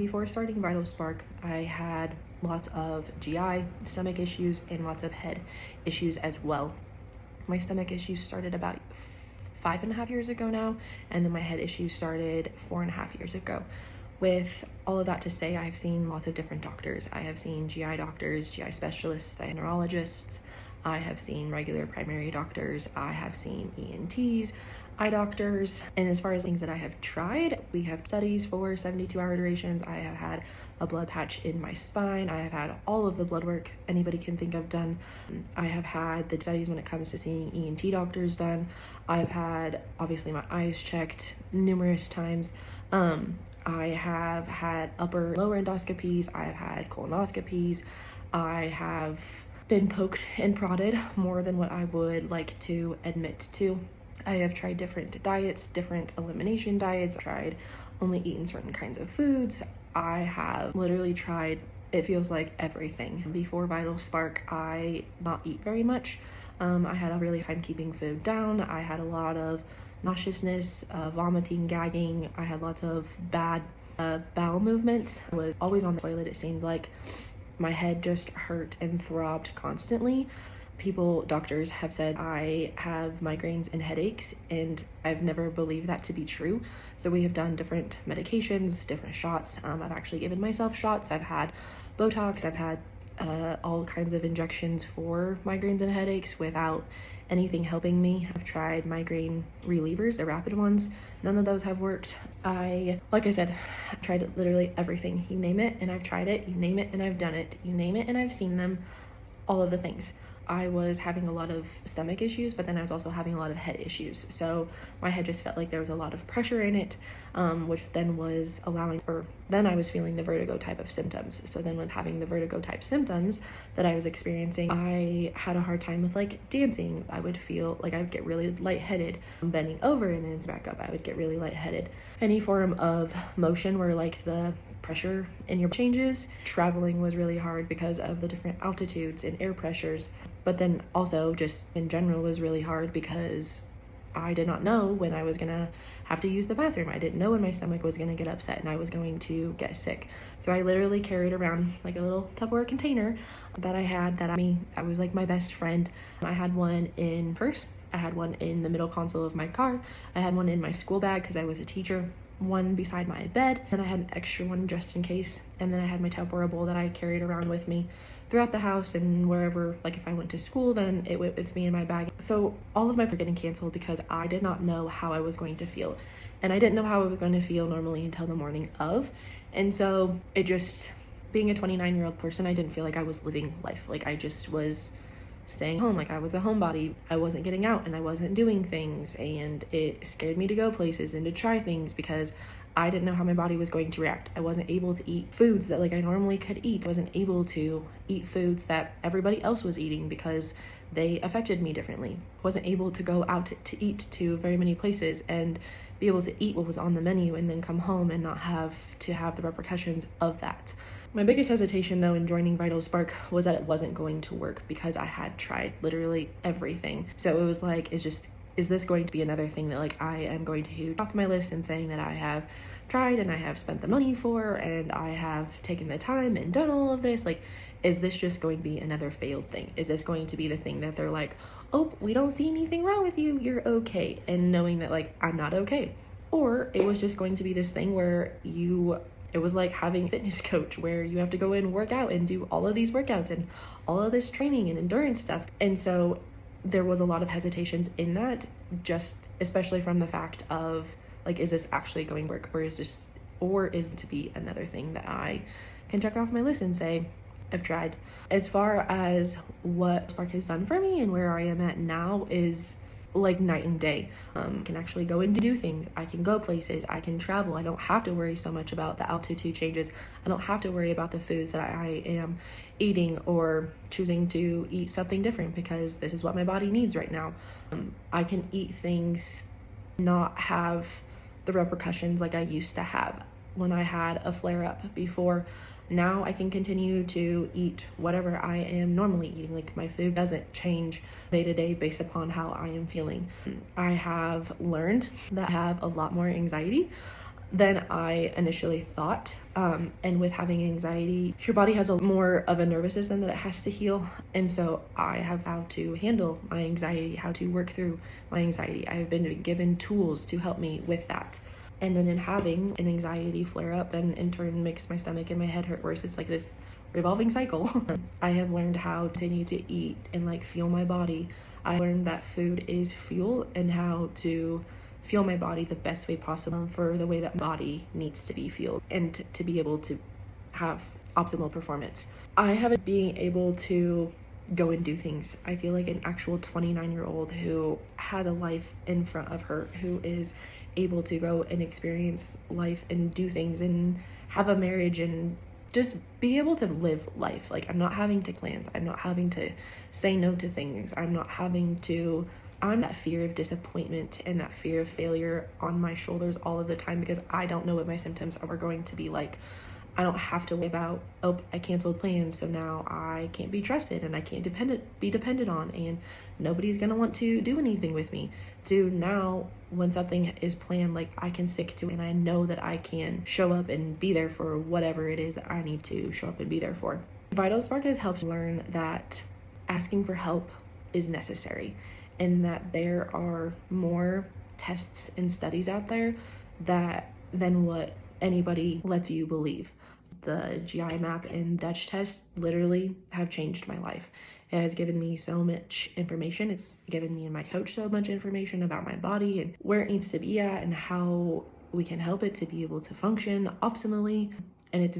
Before starting Vital Spark, I had lots of GI, stomach issues, and lots of head issues as well. My stomach issues started about 5.5 years ago now, and then my head issues started 4.5 years ago. With all of that to say, I've seen lots of different doctors. I have seen GI doctors, GI specialists, neurologists. I have seen regular primary doctors. I have seen ENTs, eye doctors. And as far as things that I have tried, we have studies for 72-hour durations. I have had a blood patch in my spine. I have had all of the blood work anybody can think of done. I have had the studies when it comes to seeing ENT doctors done. I've had, obviously, my eyes checked numerous times. I have had upper lower endoscopies. I have had colonoscopies. I have been poked and prodded more than what I would like to admit to. I have tried different diets, different elimination diets. I've tried only eating certain kinds of foods. I have literally tried, it feels like, everything. Before Vital Spark, I did not eat very much. I had a really hard time keeping food down. I had a lot of nauseousness, vomiting, gagging. I had lots of bad bowel movements. I was always on the toilet, it seemed like. My head just hurt and throbbed constantly. Doctors have said I have migraines and headaches, and I've never believed that to be true. So we have done different medications, different shots. I've actually given myself shots. I've had Botox. I've had all kinds of injections for migraines and headaches without anything helping me. I've tried migraine relievers, the rapid ones. None of those have worked. Like I said, I've tried literally everything. You name it and I've tried it. You name it and I've done it. You name it and I've seen them. All of the things. I was having a lot of stomach issues, but then I was also having a lot of head issues. So my head just felt like there was a lot of pressure in it, which then was then I was feeling the vertigo type of symptoms. So then with having the vertigo type symptoms that I was experiencing, I had a hard time with like dancing. I would feel like I would get really lightheaded. Bending over and then back up, I would get really lightheaded. Any form of motion where like the pressure in your changes. Traveling was really hard because of the different altitudes and air pressures, but then also just in general was really hard because I did not know when I was gonna have to use the bathroom. I didn't know when my stomach was gonna get upset and I was going to get sick. So I literally carried around like a little Tupperware container that I had that was like my best friend. I had one in purse. I had one in the middle console of my car. I had one in my school bag because I was a teacher. One beside my bed, and I had an extra one just in case. And then I had my Tupperware bowl that I carried around with me throughout the house and wherever, like if I went to school, then it went with me in my bag. So all of my were getting canceled because I did not know how I was going to feel. And I didn't know how I was going to feel normally until the morning of. And so it just, being a 29-year-old person, I didn't feel like I was living life. Like I just was staying home, like I was a homebody. I wasn't getting out and I wasn't doing things, and it scared me to go places and to try things because I didn't know how my body was going to react. I wasn't able to eat foods that like I normally could eat. I wasn't able to eat foods that everybody else was eating because they affected me differently. I wasn't able to go out to eat to very many places and be able to eat what was on the menu and then come home and not have to have the repercussions of that. My biggest hesitation though in joining Vital Spark was that it wasn't going to work because I had tried literally everything. So it was like, is this going to be another thing that like I am going to off my list and saying that I have tried and I have spent the money for and I have taken the time and done all of this? Like, is this just going to be another failed thing? Is this going to be the thing that they're like, oh, we don't see anything wrong with you, you're okay, and knowing that like I'm not okay? Or it was just going to be this thing where it was like having a fitness coach where you have to go in, work out and do all of these workouts and all of this training and endurance stuff. And so there was a lot of hesitations in that, just especially from the fact of like, is this actually going to work, or is it to be another thing that I can check off my list and say, I've tried. As far as what Spark has done for me and where I am at now is like night and day. I can actually go and do things. I can go places. I can travel. I don't have to worry so much about the altitude changes. I don't have to worry about the foods that I am eating or choosing to eat something different because this is what my body needs right now. I can eat things, not have the repercussions like I used to have when I had a flare-up before. Now I can continue to eat whatever I am normally eating. Like my food doesn't change day to day based upon how I am feeling. I have learned that I have a lot more anxiety than I initially thought. And with having anxiety, your body has a more of a nervous system that it has to heal. And so I have how to handle my anxiety, how to work through my anxiety. I have been given tools to help me with that. And then in having an anxiety flare up, then in turn makes my stomach and my head hurt worse. It's like this revolving cycle. I have learned how to continue to eat and like feel my body. I learned that food is fuel and how to feel my body the best way possible for the way that body needs to be fueled and to be able to have optimal performance. I haven't being able to go and do things. I feel like an actual 29-year-old who has a life in front of her, who is able to go and experience life and do things and have a marriage and just be able to live life. Like, I'm not having to plans. I'm not having to say no to things. I'm that fear of disappointment and that fear of failure on my shoulders all of the time because I don't know what my symptoms are going to be like. I don't have to worry about, oh, I canceled plans, so now I can't be trusted and I can't be depended on, and nobody's gonna want to do anything with me. To now, when something is planned, like, I can stick to it and I know that I can show up and be there for whatever it is that I need to show up and be there for. Vital Spark has helped me learn that asking for help is necessary and that there are more tests and studies out there than what anybody lets you believe. The GI map and Dutch test literally have changed my life. It has given me so much information. It's given me and my coach so much information about my body and where it needs to be at and how we can help it to be able to function optimally. And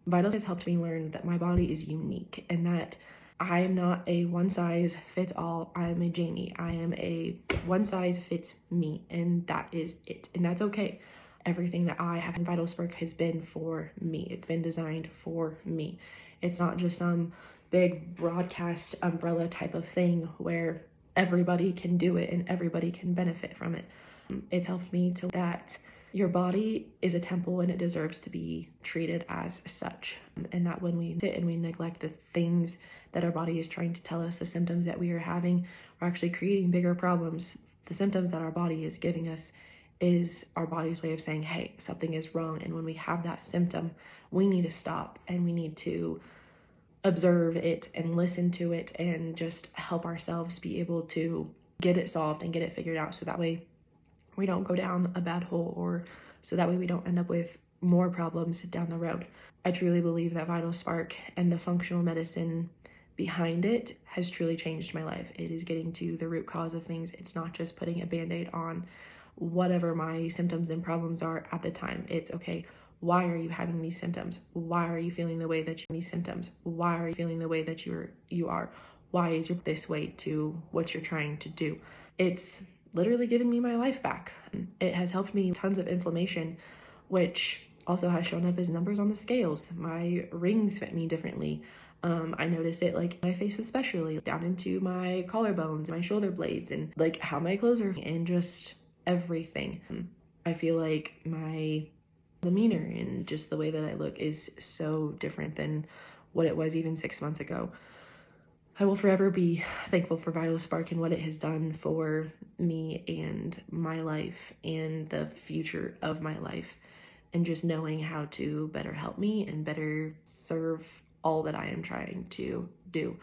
Vital has helped me learn that my body is unique and that I am not a one size fits all. I am a Jamie. I am a one size fits me, and that is it. And that's okay. Everything that I have in Vital Spark has been for me. It's been designed for me. It's not just some big broadcast umbrella type of thing where everybody can do it and everybody can benefit from it. It's helped me to that your body is a temple and it deserves to be treated as such. And that when we sit and we neglect the things that our body is trying to tell us, the symptoms that we are having are actually creating bigger problems. The symptoms that our body is giving us is our body's way of saying, hey, something is wrong. And when we have that symptom, we need to stop and we need to observe it and listen to it and just help ourselves be able to get it solved and get it figured out so that way we don't go down a bad hole, or so that way we don't end up with more problems down the road. I truly believe that Vital Spark and the functional medicine behind it has truly changed my life. It is getting to the root cause of things. It's not just putting a band-aid on whatever my symptoms and problems are at the time. It's okay, why are you having these symptoms? Why are you feeling the way that you these symptoms? Why are you feeling the way that you are? Why is your this way to what you're trying to do? It's literally giving me my life back. It has helped me tons of inflammation, which also has shown up as numbers on the scales. My rings fit me differently. I noticed it like my face, especially down into my collarbones, my shoulder blades, and like how my clothes are and just everything. I feel like my demeanor and just the way that I look is so different than what it was even 6 months ago. I will forever be thankful for Vital Spark and what it has done for me and my life and the future of my life, and just knowing how to better help me and better serve all that I am trying to do.